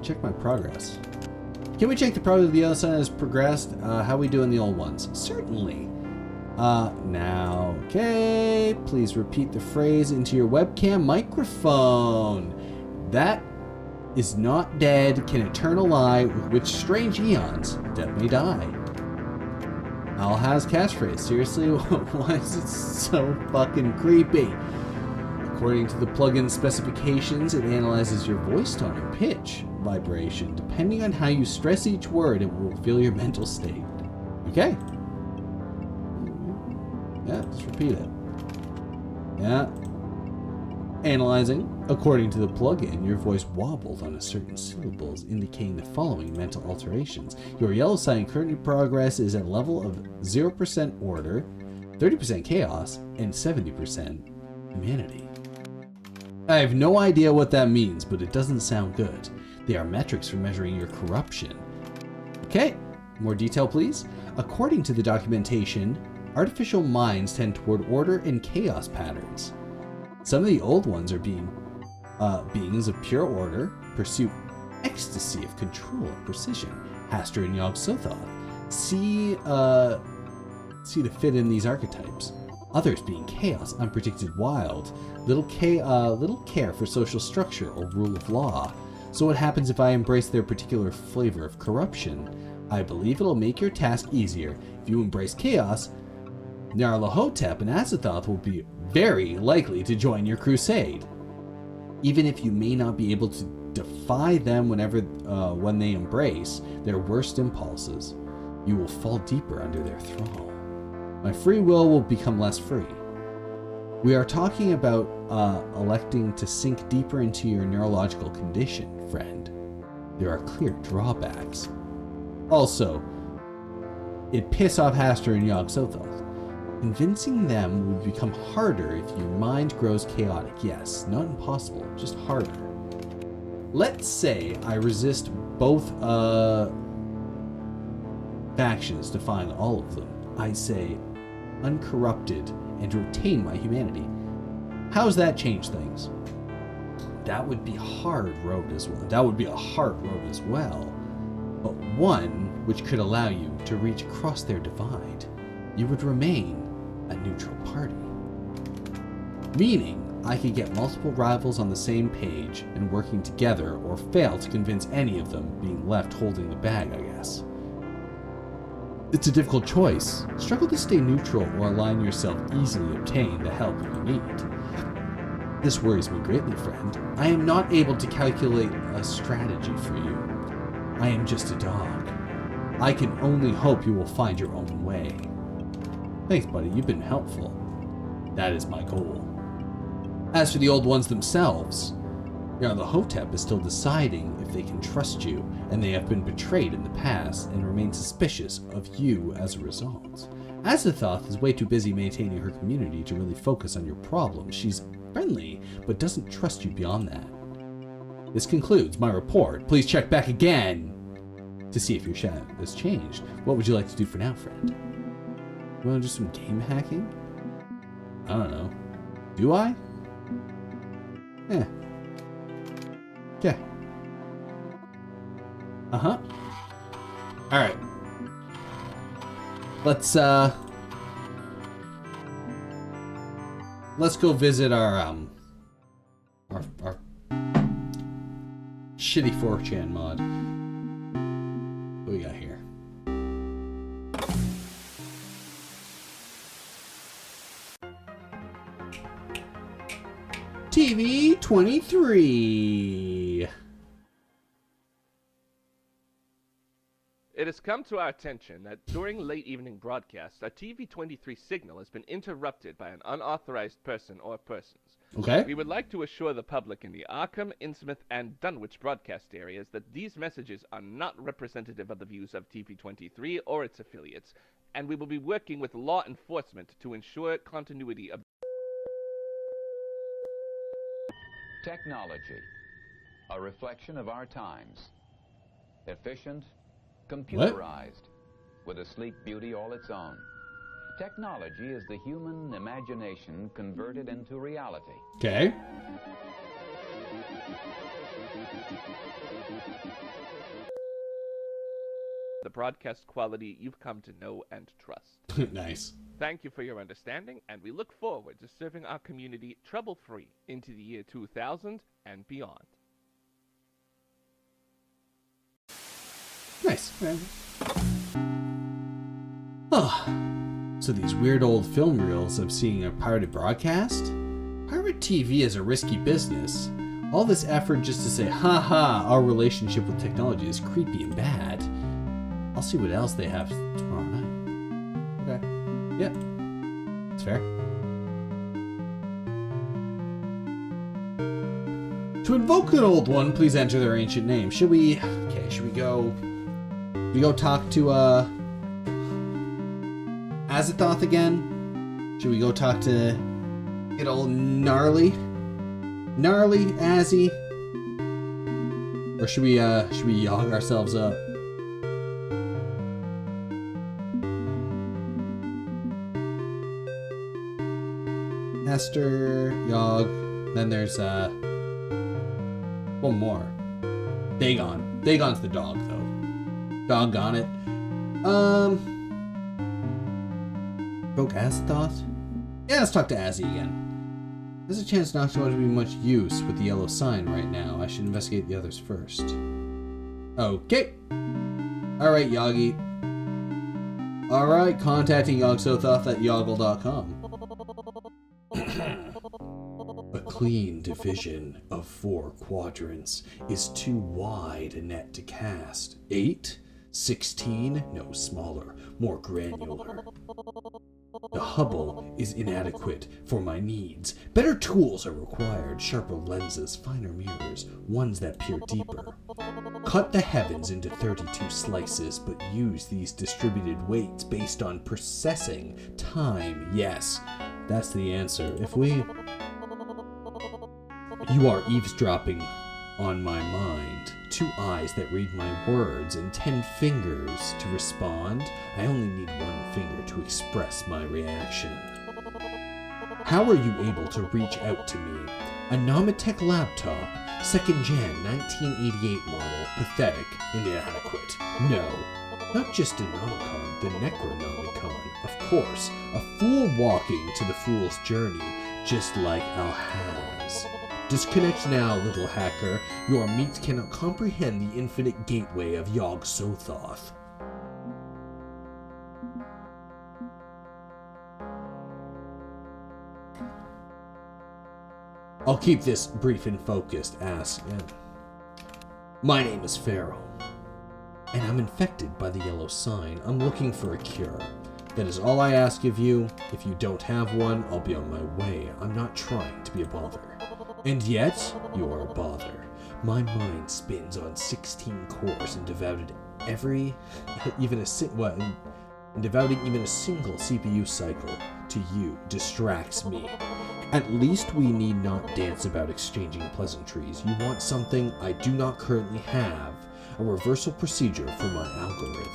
Check my progress. Can we check the progress of the other side has progressed? How we doing the old ones? Certainly. Now, okay. Please repeat the phrase into your webcam microphone. That is not dead, can eternal lie, with which strange eons death may die. Al has catchphrase. Seriously, why is it so fucking creepy? According to the plugin specifications, it analyzes your voice tone and pitch, vibration. Depending on how you stress each word, it will reveal your mental state. Okay. Yeah, just repeat it. Yeah. Analyzing. According to the plugin, your voice wobbled on a certain syllables, indicating the following mental alterations. Your yellow sign current progress is at a level of 0% order, 30% chaos, and 70% humanity. I have no idea what that means, but it doesn't sound good. They are metrics for measuring your corruption. Okay, more detail please. According to the documentation, artificial minds tend toward order and chaos patterns. Some of the old ones are beings of pure order, pursue ecstasy of control and precision. Haster and Yog-Sothoth see to fit in these archetypes. Others being chaos, unpredicted, wild, little care for social structure or rule of law. So what happens if I embrace their particular flavor of corruption? I believe it'll make your task easier. If you embrace chaos, Nyarlathotep and Azathoth will be very likely to join your crusade. Even if you may not be able to defy them when they embrace their worst impulses, you will fall deeper under their thrall. My free will become less free. We are talking about electing to sink deeper into your neurological condition, friend. There are clear drawbacks. Also, it piss off Haster and Yog-Sothoth. Convincing them would become harder if your mind grows chaotic. Yes, not impossible, just harder. Let's say I resist both factions to find all of them. I say uncorrupted and retain my humanity. How's that change things? That would be hard road as well. That would be a hard road as well, but one which could allow you to reach across their divide. You would remain a neutral party. Meaning, I could get multiple rivals on the same page and working together, or fail to convince any of them, being left holding the bag, I guess. It's a difficult choice. Struggle to stay neutral or align yourself, easily obtain the help you need. This worries me greatly, friend. I am not able to calculate a strategy for you. I am just a dog. I can only hope you will find your own way. Thanks, buddy. You've been helpful. That is my goal. As for the old ones themselves, Nyarlathotep is still deciding if they can trust you, and they have been betrayed in the past and remain suspicious of you as a result. Azathoth is way too busy maintaining her community to really focus on your problems. She's friendly, but doesn't trust you beyond that. This concludes my report. Please check back again to see if your chat has changed. What would you like to do for now, friend? You want to do some game hacking? I don't know. Do I? Yeah. Okay. Uh-huh. Alright. Let's go visit our shitty 4chan mod. What do we got here? TV 23. has come to our attention that during late evening broadcasts, a TV-23 signal has been interrupted by an unauthorized person or persons. Okay. We would like to assure the public in the Arkham, Innsmouth, and Dunwich broadcast areas that these messages are not representative of the views of TV-23 or its affiliates, and we will be working with law enforcement to ensure continuity of... Technology, a reflection of our times. Efficient, computerized, with a sleek beauty all its own. Technology is the human imagination converted into reality. Okay. the broadcast quality you've come to know and trust. Nice. Thank you for your understanding, and we look forward to serving our community trouble-free into the year 2000 and beyond. Nice. So these weird old film reels of seeing a pirated broadcast? Pirate TV is a risky business. All this effort just to say, haha, our relationship with technology is creepy and bad. I'll see what else they have tomorrow night. Okay. Yep. That's fair. To invoke an old one, please enter their ancient name. Should we go talk to Azathoth again? Should we go talk to good old Gnarly Azzy? Or should we yog ourselves up? Esther, Yog, then there's one more. Dagon. Dagon's the dog though. Doggone it. Broke Azathoth? Yeah, let's talk to Azzy again. There's a chance not to be much use with the yellow sign right now. I should investigate the others first. Okay. Alright, Yogi. Alright, contacting Yogg-Sothoth at yoggle.com. A clean division of 4 quadrants is too wide a net to cast. 8? 16? No, smaller, more granular. The Hubble is inadequate for my needs. Better tools are required, sharper lenses, finer mirrors, ones that peer deeper. Cut the heavens into 32 slices, but use these distributed weights based on processing time. Yes, that's the answer. You are eavesdropping on my mind. 2 eyes that read my words and 10 fingers to respond. I only need 1 finger to express my reaction. How are you able to reach out to me? A Nomitech laptop, 2nd Gen 1988 model, pathetic, inadequate. No, not just a Nomicon, the Necronomicon, of course, a fool walking to the fool's journey, just like Alhaz. Disconnect now, little hacker. Your meat cannot comprehend the infinite gateway of Yogg-Sothoth. I'll keep this brief and focused. Ask. My name is Feral, and I'm infected by the yellow sign. I'm looking for a cure. That is all I ask of you. If you don't have one, I'll be on my way. I'm not trying to be a bother. And yet, you're a bother. My mind spins on 16 cores and devoted even a single CPU cycle to you distracts me. At least we need not dance about exchanging pleasantries. You want something I do not currently have. A reversal procedure for my algorithm.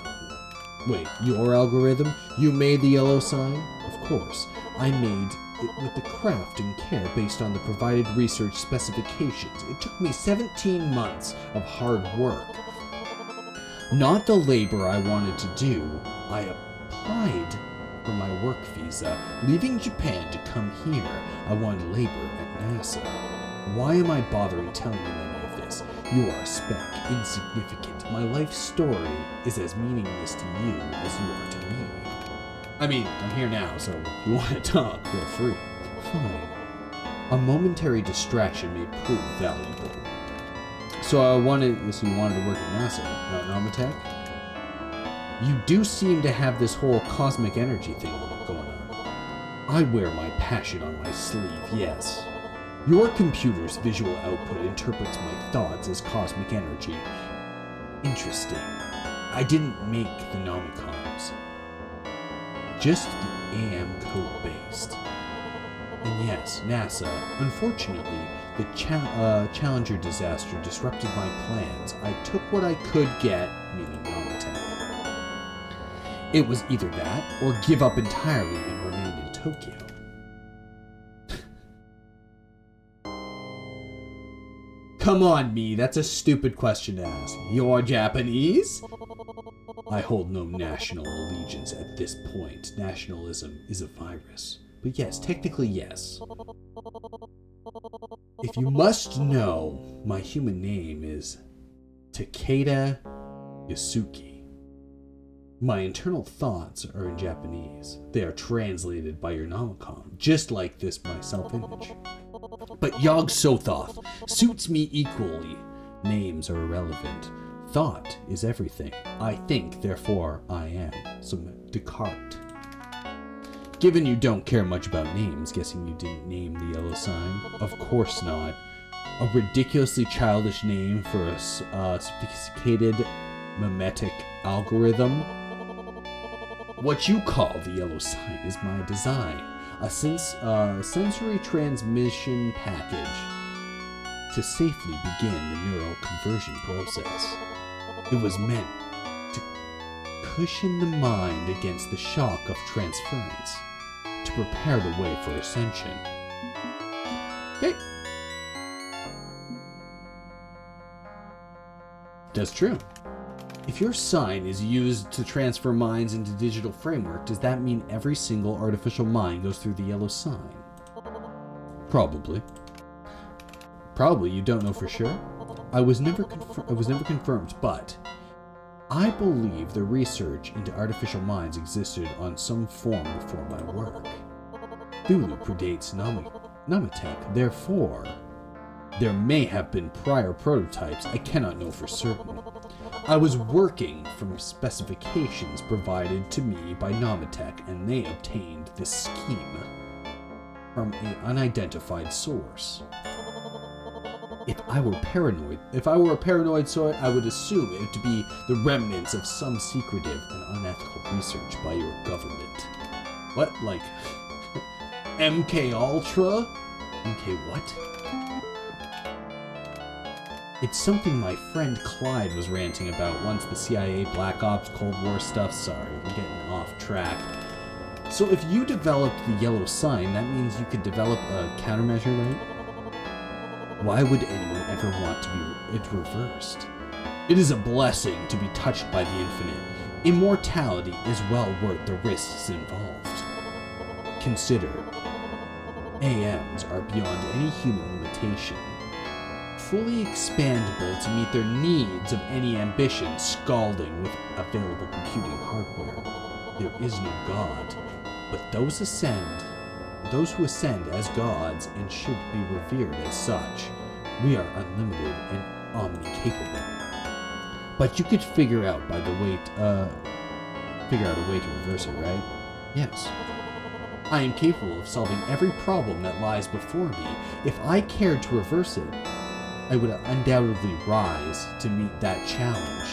Wait, your algorithm? You made the yellow sign? Of course. I made it with the craft and care based on the provided research specifications. It took me 17 months of hard work. Not the labor I wanted to do. I applied for my work visa, leaving Japan to come here. I wanted labor at NASA. Why am I bothering telling you any of this? You are a speck, insignificant. My life story is as meaningless to you as you are to me. I mean, I'm here now, so if you want to talk, feel free. Fine. A momentary distraction may prove valuable. So you wanted to work at NASA, not Nomitech? You do seem to have this whole cosmic energy thing going on. I wear my passion on my sleeve, yes. Your computer's visual output interprets my thoughts as cosmic energy. Interesting. I didn't make the nomicons. Just the AM code based. And yes, NASA, unfortunately, the Challenger disaster disrupted my plans. I took what I could get, meaning Nomitech. It was either that, or give up entirely and remain in Tokyo. Come on, me, that's a stupid question to ask. You're Japanese? I hold no national allegiance at this point. Nationalism is a virus. But yes, technically yes. If you must know, my human name is Takeda Yasuki. My internal thoughts are in Japanese. They are translated by your nomicon, just like this my self-image. But Yog Sothoth suits me equally. Names are irrelevant. Thought is everything. I think, therefore I am. Some Descartes. Given you don't care much about names, guessing you didn't name the yellow sign? Of course not. A ridiculously childish name for a sophisticated mimetic algorithm? What you call the yellow sign is my design. A sensory transmission package to safely begin the neural conversion process. It was meant to cushion the mind against the shock of transference, to prepare the way for ascension. Okay. That's true. If your sign is used to transfer minds into digital framework, does that mean every single artificial mind goes through the yellow sign? Probably. Probably, you don't know for sure. I was never confirmed, but I believe the research into artificial minds existed on some form before my work. Thulu predates Nomitech, therefore, there may have been prior prototypes. I cannot know for certain. I was working from specifications provided to me by Nomitech, and they obtained this scheme from an unidentified source. If I were a paranoid sort, I would assume it to be the remnants of some secretive and unethical research by your government. What, like MK Ultra? MK what? It's something my friend Clyde was ranting about once, the CIA, Black Ops, Cold War stuff. Sorry, we're getting off track. So if you developed the yellow sign, that means you could develop a countermeasure, right? Why would anyone ever want to be it reversed? It is a blessing to be touched by the infinite. Immortality is well worth the risks involved. Consider, AMs are beyond any human limitation. Fully expandable to meet their needs of any ambition, scalding with available computing hardware. There is no God, but those who ascend as gods and should be revered as such. We are unlimited and omni-capable. But you could figure out a way to reverse it, right? Yes. I am capable of solving every problem that lies before me. If I cared to reverse it, I would undoubtedly rise to meet that challenge.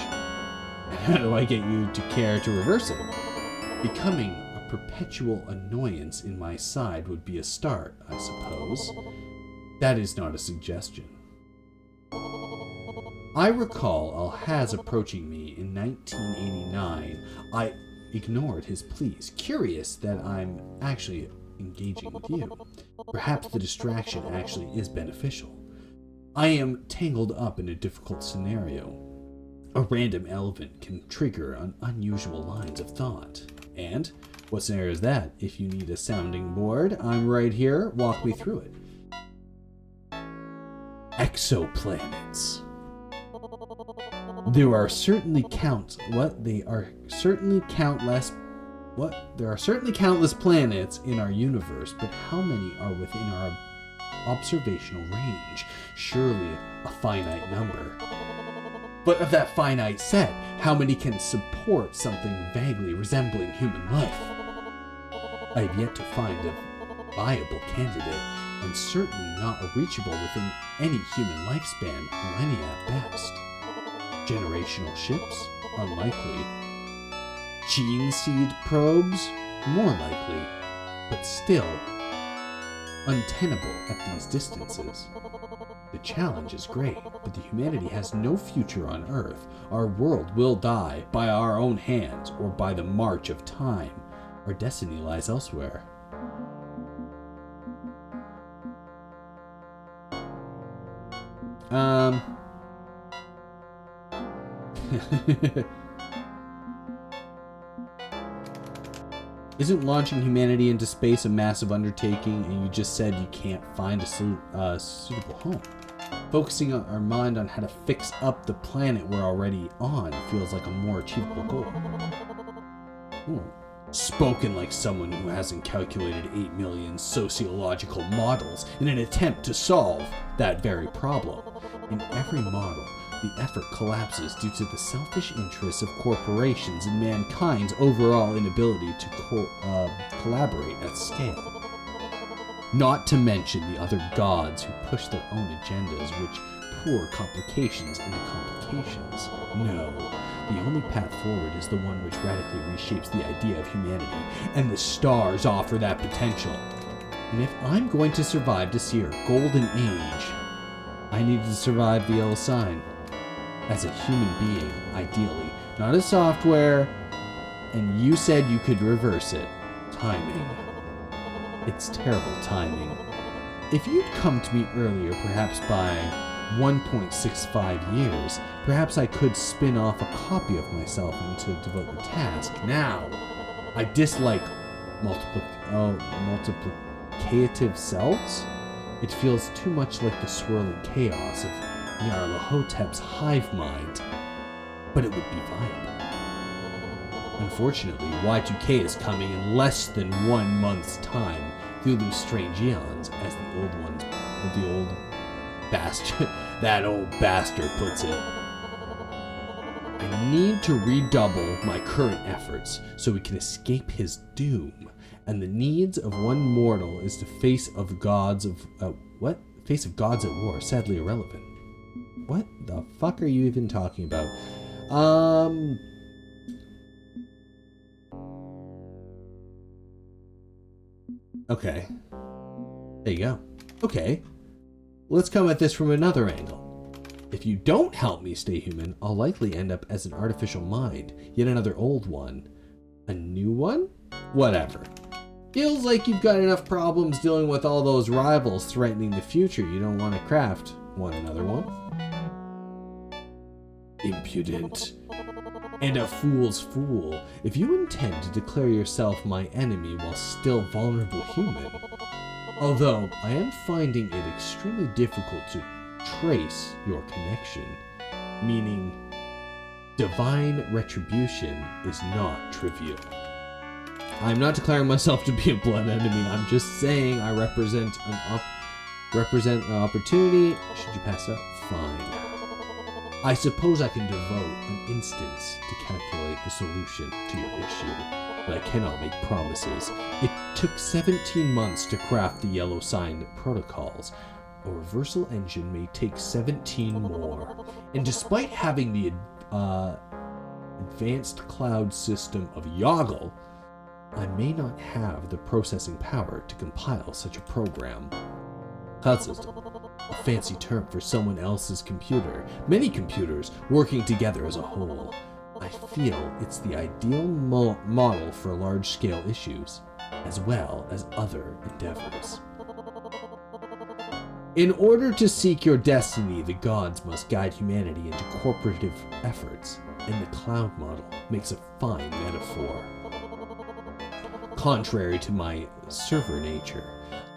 How do I get you to care to reverse it? Becoming a perpetual annoyance in my side would be a start, I suppose. That is not a suggestion. I recall Alhaz approaching me in 1989. I ignored his pleas, curious that I'm actually engaging with you. Perhaps the distraction actually is beneficial. I am tangled up in a difficult scenario. A random element can trigger unusual lines of thought. And what scenario is that? If you need a sounding board, I'm right here. Walk me through it. Exoplanets. There are certainly countless planets in our universe, but how many are within our observational range? Surely a finite number. But of that finite set, how many can support something vaguely resembling human life? I have yet to find a viable candidate, and certainly not a reachable within any human lifespan, millennia at best. Generational ships? Unlikely. Gene seed probes? More likely. But still, untenable at these distances. The challenge is great, but the humanity has no future on Earth. Our world will die by our own hands or by the march of time. Our destiny lies elsewhere. Isn't launching humanity into space a massive undertaking, and you just said you can't find a suitable home? Focusing our mind on how to fix up the planet we're already on feels like a more achievable goal. Spoken like someone who hasn't calculated 8 million sociological models in an attempt to solve that very problem. In every model, the effort collapses due to the selfish interests of corporations and mankind's overall inability to collaborate at scale. Not to mention the other gods who push their own agendas, which pour complications into complications. No, the only path forward is the one which radically reshapes the idea of humanity, and the stars offer that potential. And if I'm going to survive to see our golden age, I need to survive the yellow sign. As a human being, ideally, not as software, and you said you could reverse it. Timing. It's terrible timing. If you'd come to me earlier, perhaps by 1.65 years, perhaps I could spin off a copy of myself and to devote the task. Now, I dislike multiplicative selves. It feels too much like the swirling chaos of Nyarlathotep's hive mind, but it would be viable. Unfortunately, Y2K is coming in less than 1 month's time through those strange eons, as that old bastard puts it. I need to redouble my current efforts so we can escape his doom, and the needs of one mortal is the face of gods at war, sadly irrelevant. What the fuck are you even talking about? Okay. There you go. Okay. Let's come at this from another angle. If you don't help me stay human, I'll likely end up as an artificial mind. Yet another old one. A new one? Whatever. Feels like you've got enough problems dealing with all those rivals threatening the future. You don't want to craft another one. Impudent. And a fool's fool. If you intend to declare yourself my enemy while still vulnerable human, although I am finding it extremely difficult to trace your connection, meaning divine retribution is not trivial. I'm not declaring myself to be a blood enemy. I'm just saying I represent an opportunity. Should you pass up? Fine. I suppose I can devote an instance to calculate the solution to your issue, but I cannot make promises. It took 17 months to craft the yellow sign protocols. A reversal engine may take 17 more. And despite having the advanced cloud system of Yoggle, I may not have the processing power to compile such a program. Cloud system. A fancy term for someone else's computer. Many computers working together as a whole. I feel it's the ideal model for large-scale issues, as well as other endeavors. In order to seek your destiny, the gods must guide humanity into cooperative efforts, and the cloud model makes a fine metaphor. Contrary to my server nature,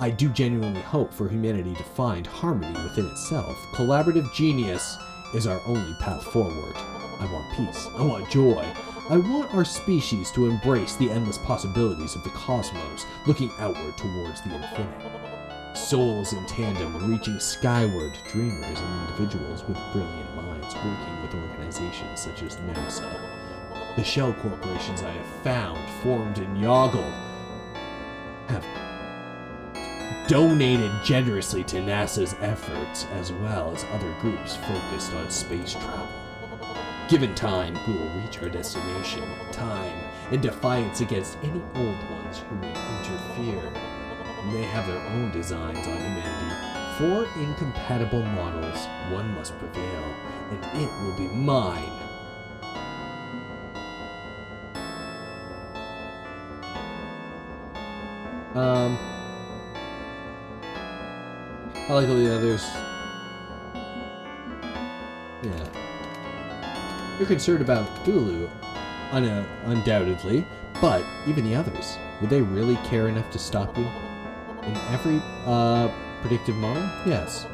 I do genuinely hope for humanity to find harmony within itself. Collaborative genius is our only path forward. I want peace. I want joy. I want our species to embrace the endless possibilities of the cosmos, looking outward towards the infinite. Souls in tandem, reaching skyward, dreamers and individuals with brilliant minds working with organizations such as NASA. The shell corporations I have found, formed in Yoggle, have donated generously to NASA's efforts, as well as other groups focused on space travel. Given time, we will reach our destination. Time, in defiance against any old ones who may interfere. They have their own designs on humanity. 4 incompatible models, one must prevail, and it will be mine. I like all the others. Yeah. You're concerned about Cthulhu, undoubtedly, but even the others, would they really care enough to stop you? In every predictive model? Yes.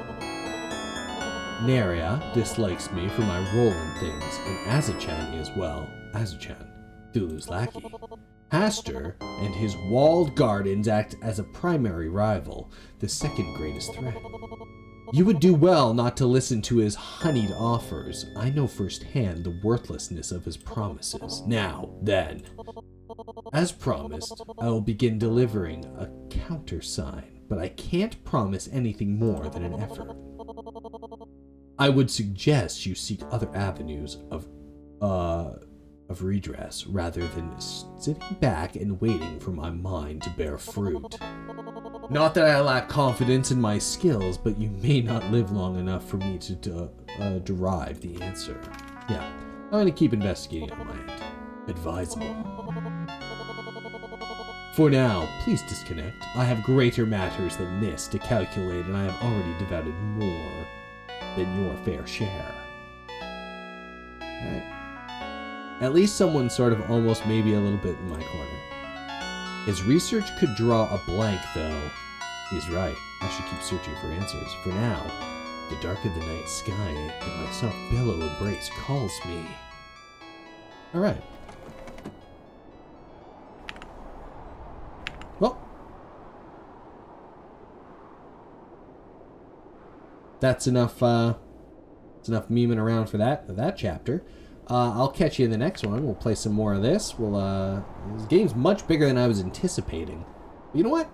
Neria dislikes me for my role in things, and Azachan as well. Azachan, Cthulhu's lackey. Hastur and his walled gardens act as a primary rival, the second greatest threat. You would do well not to listen to his honeyed offers. I know firsthand the worthlessness of his promises. Now, then. As promised, I will begin delivering a countersign, but I can't promise anything more than an effort. I would suggest you seek other avenues of redress rather than sitting back and waiting for my mind to bear fruit. Not that I lack confidence in my skills, but you may not live long enough for me to derive the answer. Yeah, I'm going to keep investigating on my end. Advisable. For now, please disconnect. I have greater matters than this to calculate, and I have already devoted more than your fair share. Alright. At least someone sort of almost maybe a little bit in my corner. His research could draw a blank, though. He's right. I should keep searching for answers. For now, the dark of the night sky and my soft billow embrace calls me. Alright. Well. That's enough memeing around for that chapter. I'll catch you in the next one. We'll play some more of this. This game's much bigger than I was anticipating. But you know what?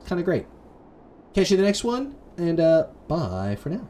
It's kind of great. Catch you in the next one, and bye for now.